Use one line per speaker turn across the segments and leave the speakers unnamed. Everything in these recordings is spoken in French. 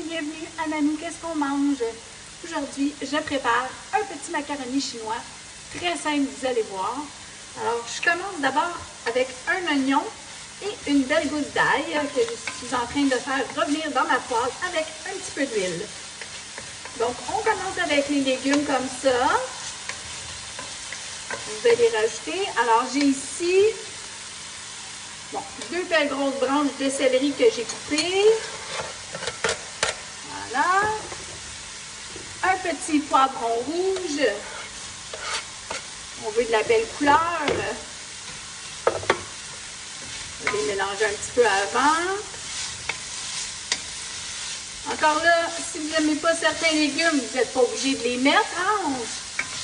bienvenue à Nanou, qu'est-ce qu'on mange? Aujourd'hui, je prépare un petit macaroni chinois, très simple, vous allez voir. Alors, je commence d'abord avec un oignon et une belle gousse d'ail que je suis en train de faire revenir dans ma poêle avec un petit peu d'huile. Donc, on commence avec les légumes comme ça. Je vais les rajouter. Alors, j'ai ici deux belles grosses branches de céleri que j'ai coupées. Voilà. Un petit poivron rouge. On veut de la belle couleur. Je vais les mélanger un petit peu avant. Encore là, si vous n'aimez pas certains légumes, vous n'êtes pas obligé de les mettre. Hein?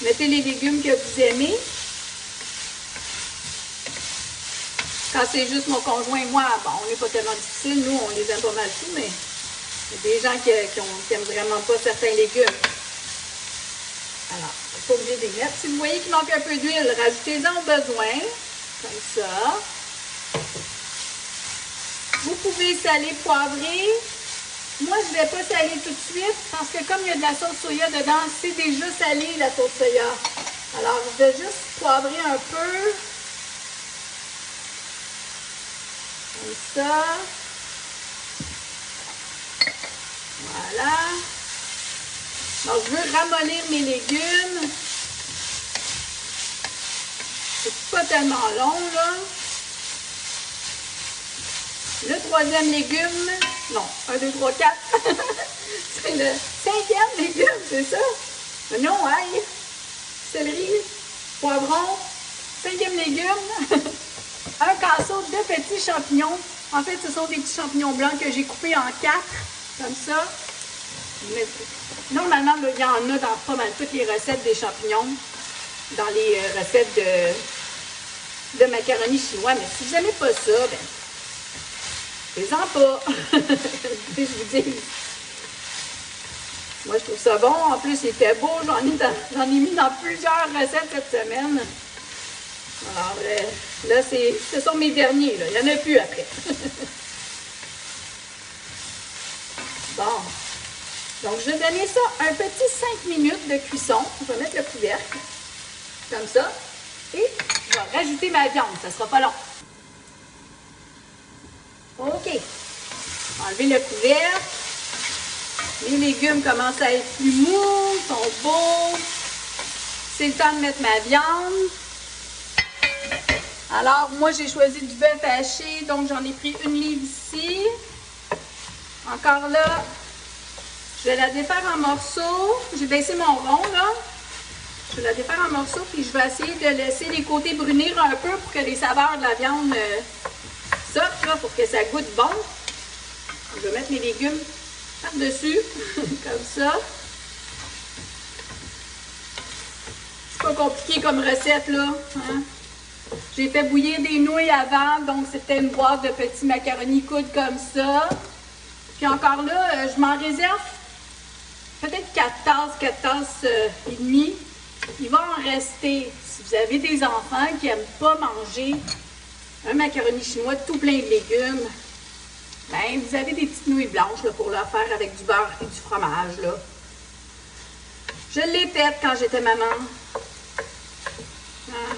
Mettez les légumes que vous aimez. Quand c'est juste mon conjoint et moi, bon, on n'est pas tellement difficile. Nous, on les aime pas mal tous, mais il y a des gens qui n'aiment vraiment pas certains légumes. Alors, il n'est pas obligé de les mettre. Si vous voyez qu'il manque un peu d'huile, rajoutez-en au besoin. Comme ça. Vous pouvez saler, poivrer. Moi, je ne vais pas saler tout de suite parce que comme il y a de la sauce soya dedans, c'est déjà salé la sauce soya. Alors, je vais juste poivrer un peu. Comme ça. Voilà. Donc, je veux ramollir mes légumes. C'est pas tellement long, là. Le troisième légume, non, 1, 2, 3, 4. C'est le 5e légume, c'est ça? Non, ail, céleri, poivron, 5e légume. Un casseau de petits champignons. En fait, ce sont des petits champignons blancs que j'ai coupés en 4, comme ça. Mais, normalement, là, il y en a dans pas mal toutes les recettes des champignons, dans les recettes de macaroni chinois. Mais si vous n'aimez pas ça, ben, faites-en pas. Je vous dis. Moi, je trouve ça bon. En plus, il était beau. J'en ai mis dans plusieurs recettes cette semaine. Alors, là, ce sont mes derniers. Là. Il n'y en a plus après. Bon. Donc, je vais donner ça un petit 5 minutes de cuisson. Je vais mettre le couvercle. Comme ça. Et je vais rajouter ma viande. Ça ne sera pas long. OK. Enlever le couvercle. Les légumes commencent à être plus mous, sont beaux. C'est le temps de mettre ma viande. Alors, moi, j'ai choisi du bœuf haché, donc j'en ai pris 1 livre ici. Encore là, je vais la défaire en morceaux. J'ai baissé mon rond, là. Je vais la défaire en morceaux, puis je vais essayer de laisser les côtés brunir un peu pour que les saveurs de la viande sortent, là, pour que ça goûte bon. Je vais mettre mes légumes par-dessus, comme ça. C'est pas compliqué comme recette, là. Hein? J'ai fait bouillir des nouilles avant, donc c'était une boîte de petits macaronis coudes comme ça. Puis encore là, je m'en réserve peut-être 4 tasses et demie. Il va en rester. Si vous avez des enfants qui n'aiment pas manger un macaroni chinois tout plein de légumes, ben, vous avez des petites nouilles blanches là, pour le faire avec du beurre et du fromage. Là. Je l'ai faite quand j'étais maman. Hein?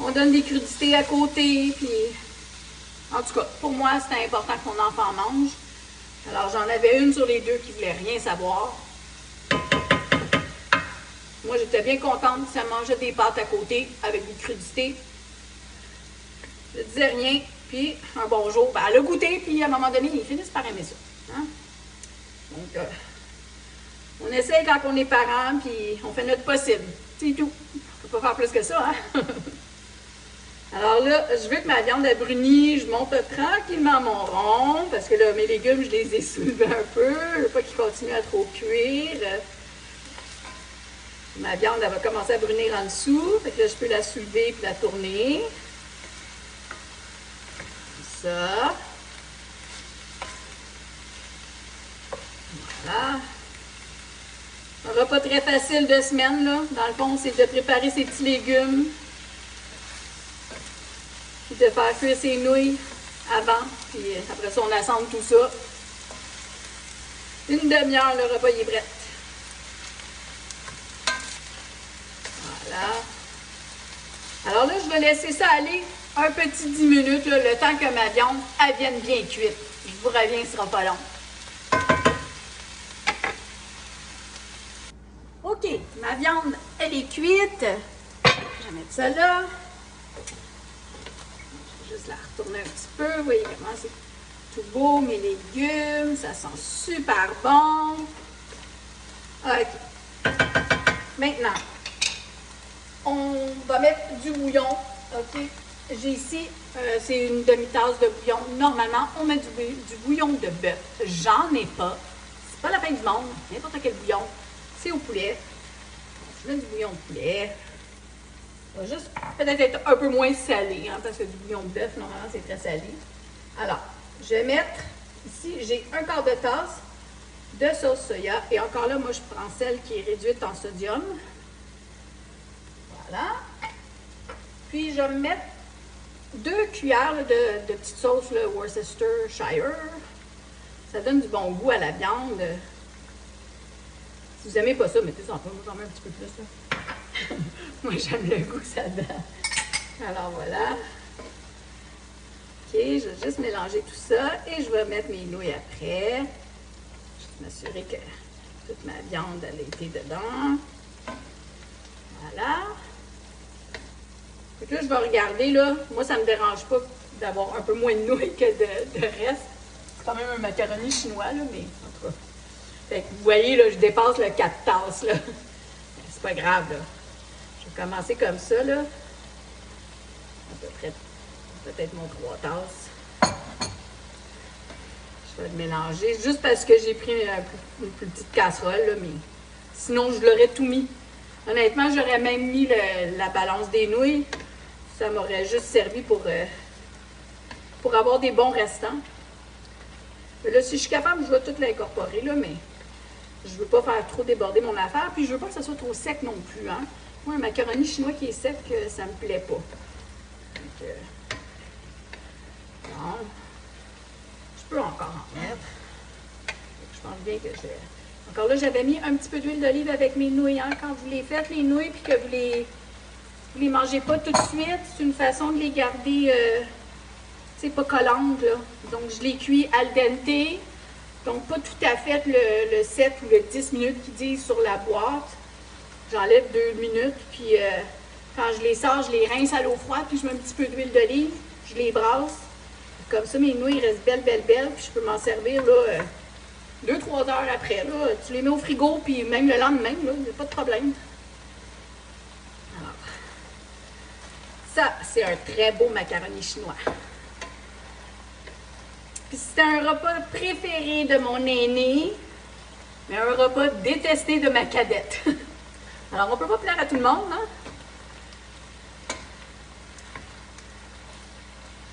On donne des crudités à côté. Puis, en tout cas, pour moi, c'était important que mon enfant mange. Alors, j'en avais une sur les deux qui ne voulait rien savoir. Moi, j'étais bien contente si elle mangeait des pâtes à côté avec des crudités. Je ne disais rien. Puis, un bonjour, ben, elle a goûté, puis à un moment donné, ils finissent par aimer ça. Hein? Donc, on essaie quand on est parents, puis on fait notre possible. C'est tout. On ne peut pas faire plus que ça. Hein? Alors là, je veux que ma viande est brunie. Je monte tranquillement mon rond, parce que là, mes légumes, je les ai soulevés un peu. Je ne veux pas qu'ils continuent à trop cuire. Ma viande, elle va commencer à brunir en dessous. Fait que là, je peux la soulever puis la tourner. Ça. Voilà. Un repas très facile de semaine, là. Dans le fond, c'est de préparer ses petits légumes. Puis de faire cuire ses nouilles avant. Puis après ça, on assemble tout ça. Une demi-heure, le repas il est prêt. Voilà. Alors là, je vais laisser ça aller un petit 10 minutes, là, le temps que ma viande elle vienne bien cuite. Je vous reviens, ce sera pas long. OK, ma viande, elle est cuite. Je vais mettre ça là. Je vais juste la retourner un petit peu. Vous voyez comment c'est tout beau, mes légumes. Ça sent super bon. OK. Maintenant, on va mettre du bouillon. OK? J'ai ici, c'est une demi-tasse de bouillon. Normalement, on met du bouillon de bœuf. J'en ai pas. C'est pas la fin du monde. N'importe quel bouillon. C'est au poulet. Je mets du bouillon de poulet. Ça va juste peut-être être un peu moins salé, hein, parce que du bouillon de bœuf, normalement, c'est très salé. Alors, je vais mettre, ici, j'ai un quart de tasse de sauce soya. Et encore là, moi, je prends celle qui est réduite en sodium. Voilà. Puis, je vais mettre 2 cuillères là, de petite sauce là, Worcestershire. Ça donne du bon goût à la viande. Si vous n'aimez pas ça, mettez ça en peu. Moi, j'en mets un petit peu plus. Là. Moi, j'aime le goût que ça donne. Alors, voilà. OK, je vais juste mélanger tout ça et je vais mettre mes nouilles après. Juste m'assurer que toute ma viande elle a été dedans. Voilà. Donc là, je vais regarder, là. Moi, ça ne me dérange pas d'avoir un peu moins de nouilles que de reste. C'est quand même un macaroni chinois, là, mais en tout cas. Fait que vous voyez, là, je dépasse le 4 tasses, là. C'est pas grave, là. Je vais commencer comme ça, là. À peu près, peut-être mon 3 tasses. Je vais le mélanger, juste parce que j'ai pris une plus petite casserole, là, mais sinon, je l'aurais tout mis. Honnêtement, j'aurais même mis la balance des nouilles. Ça m'aurait juste servi pour avoir des bons restants. Mais là, si je suis capable, je vais tout l'incorporer, là, mais je ne veux pas faire trop déborder mon affaire. Puis, je ne veux pas que ça soit trop sec non plus. Hein. Moi, un macaroni chinois qui est sec, ça ne me plaît pas. Donc, bon. Je peux encore en mettre. Je pense bien que je... Encore là, j'avais mis un petit peu d'huile d'olive avec mes nouilles. Hein, quand vous les faites, les nouilles, puis que vous les mangez pas tout de suite, c'est une façon de les garder, c'est pas collantes, là. Donc, je les cuis al dente. Donc, pas tout à fait le 7 ou le 10 minutes qu'ils disent sur la boîte. J'enlève 2 minutes, puis quand je les sors, je les rince à l'eau froide, puis je mets un petit peu d'huile d'olive, je les brasse. Comme ça, mes nouilles restent belles, puis je peux m'en servir, là, 2-3 heures après. Là, tu les mets au frigo, puis même le lendemain, il n'y a pas de problème. Alors, ça, c'est un très beau macaroni chinois. Puis c'était un repas préféré de mon aîné, mais un repas détesté de ma cadette. Alors, on ne peut pas plaire à tout le monde, hein?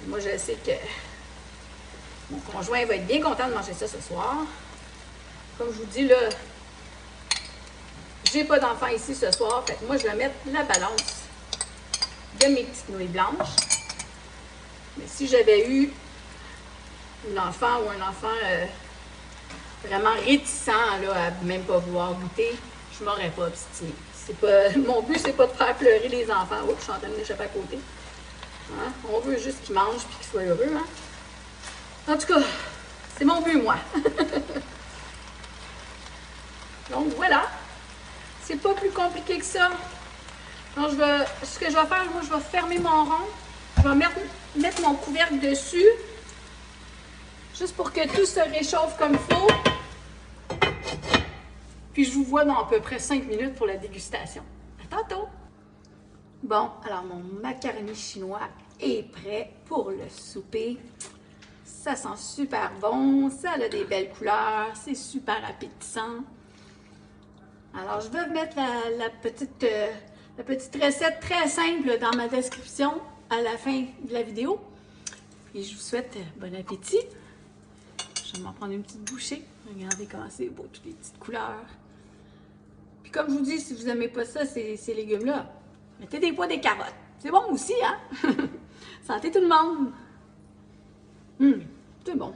Moi, je sais que mon conjoint va être bien content de manger ça ce soir. Comme je vous dis, là, j'ai pas d'enfant ici ce soir, fait que moi, je vais mettre la balance de mes petites nouilles blanches. Mais si j'avais eu un enfant ou un enfant vraiment réticent là, à même pas vouloir goûter, je m'aurais pas obstinée. Mon but, c'est pas de faire pleurer les enfants. Oups, je suis en train de m'échapper à côté. Hein? On veut juste qu'ils mangent et qu'ils soient heureux. Hein? En tout cas, c'est mon but, moi. Donc, voilà. C'est pas plus compliqué que ça. Donc, ce que je vais faire, moi, je vais fermer mon rond. Je vais mettre mon couvercle dessus. Juste pour que tout se réchauffe comme il faut. Puis, je vous vois dans à peu près 5 minutes pour la dégustation. À tantôt! Bon, alors mon macaroni chinois est prêt pour le souper. Ça sent super bon, ça a des belles couleurs, c'est super appétissant. Alors, je vais mettre la petite recette très simple dans ma description à la fin de la vidéo. Et je vous souhaite bon appétit. Je vais m'en prendre une petite bouchée. Regardez comment c'est beau, toutes les petites couleurs. Puis comme je vous dis, si vous n'aimez pas ça, ces légumes-là, mettez des pois, des carottes. C'est bon aussi, hein? Santé tout le monde! C'est bon.